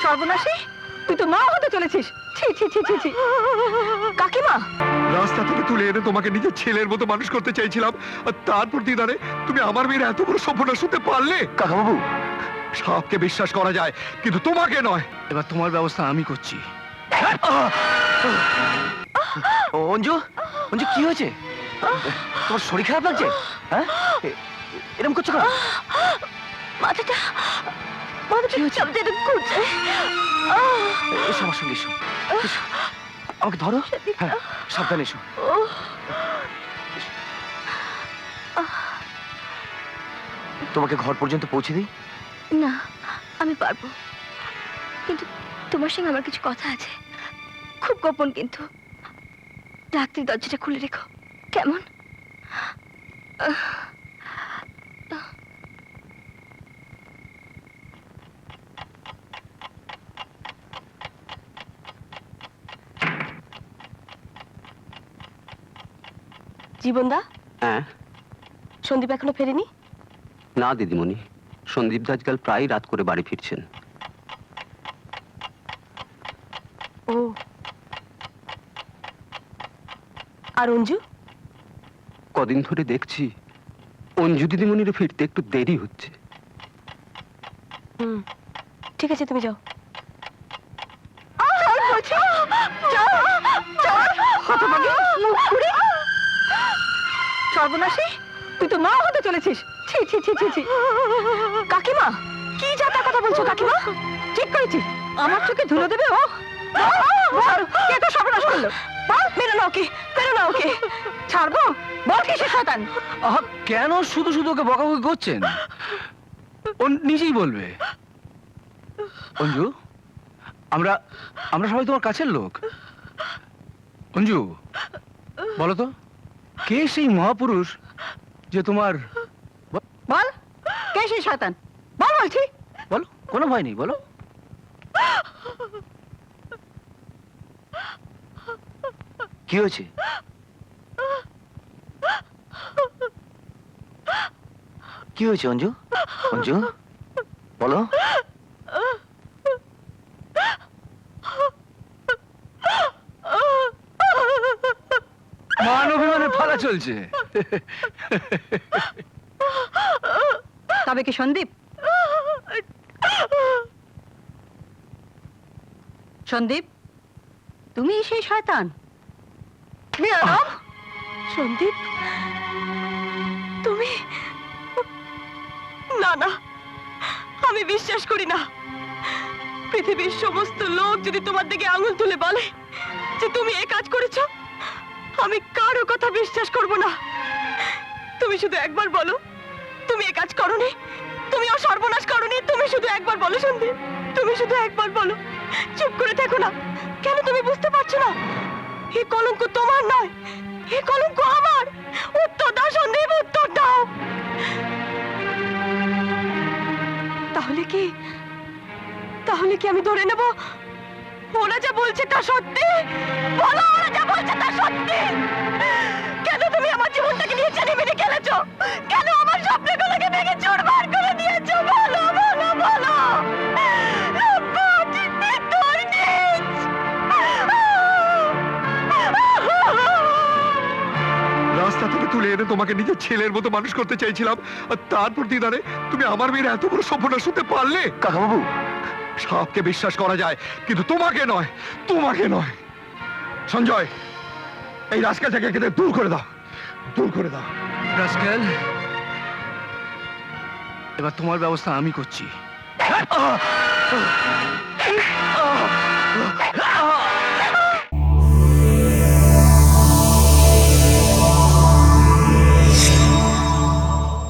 সর্বনাশী, তুই তো মা হতে চলেছিস। ছি ছি ছি ছি ছি। কাকিমা, রাস্তা থেকে তুলে এনে তোমাকে নিজের ছেলের মতো মানুষ করতে চাইছিলাম, আর তারপর দিদারে তুমি আমার মেয়ের এত বড় সর্বনাশ হতে পারলে? কাকাবাবু, সবকে বিশ্বাস করা যায়, কিন্তু তোমাকে নয়। এবার তোমার ব্যবস্থা আমি করছি। অঞ্জু, অঞ্জু কি হয়েছে? তোমার শরীর খারাপ লাগছে? হ্যাঁ, এরকম করছো কেন? মাথাটা সব যেন ঘুরছে। এসো আমার সঙ্গে, এসো এসো। আমাকে ধরো। হ্যাঁ, সাবধানে এসো। তোমাকে ঘর পর্যন্ত পৌঁছে দিই? না, আমি পারবো, কিন্তু তোমার সঙ্গে আমার কিছু কথা আছে, খুব গোপন। কিন্তু রাত্রি দরজাটা খুলে রেখো, কেমন? জীবনদা, হ্যাঁ? সন্দীপ এখনো ফেরেনি? না দিদিমণি, সন্দীপ দা আজকাল প্রায় রাত করে বাড়ি ফিরছেন। ও, আর অঞ্জু? কদিন ধরে দেখছি অঞ্জু দিদিমণির ফিরতে একটু দেরি হচ্ছে। ঠিক আছে, তুমি যাও। সর্বনাশী, তুই তো মা হতে চলেছিস। ছি ছি ছি ছি ছি। কাকিমা, কি যাতা কথা বলছো কাকিমা? ঠিক করেছি, আমার চোখে ধুলো দেবে ও। কে তো সর্বনাশ করলো? মেরো না ওকে, মেরো না ওকে। ছাড়বো? বল কি সে শয়তান? কেন শুধু শুধু ওকে বকাবকি করছেন? ও নিজেই বলবে। অঞ্জু, আমরা আমরা সবাই তোমার কাছের লোক। অঞ্জু, বলো তো, কে সেই মহাপুরুষ যে তোমার? বল, কে সেই শয়তান? বল বলছি। বলো, কোনো ভয় নেই, বলো। কি হয়েছে? কি হয়েছে অঞ্জু? অঞ্জু, বলো। মান অভিমানের পালা চলছে। তবে কি সন্দীপ? সন্দীপ, তুমি সেই শয়তান? সন্দীপ, তুমি? না না, আমি বিশ্বাস করি না। পৃথিবীর সমস্ত লোক যদি তোমার দিকে আঙুল তুলে বলে যে তুমি এই কাজ করেছো, আমি কারো কথা বিশ্বাস করব না। তুমি শুধু একবার বলো তুমি এই কাজ করোনি, তুমি ও সর্বনাশ করোনি। তুমি শুধু একবার বলো সন্দীপ, তুমি শুধু একবার বলো। চুপ করে দেখো না কেন? তুমি বুঝতে পারছো না এই কলঙ্ক তোমার নয়, এই কলঙ্ক আমার। উত্তর দাও সন্দীপ, উত্তর দাও। তাহলে কি আমি ধরে নেব ওরা যা বলছে তা সত্যি? বলো, ওরা যা বলছে তা সত্যি? কেন তুমি আমার জীবনটাকে নিয়ে চেনিমিনি খেলেছো? কেন আমার স্বপ্নগুলোকে ভেঙে চুরমার করে দিয়েছো? বলো বলো বলো। রাস্তা থেকে তুলে এনে তোমাকে নিজের ছেলের মতো মানুষ করতে চাইছিলাম, আর তারপর দিদারে তুমি আমার মেয়ের এত বড় সর্বনাশ হতে পারলে? কাকাবাবু, সবকে বিশ্বাস করা যায়, কিন্তু তোমাকে নয়, তোমাকে নয়। সঞ্জয়, এই রাস্কা থেকে একে দূর করে দাও, দূর করে দাও। রাস্কেল, এবার তোমার ব্যবস্থা আমি করছি।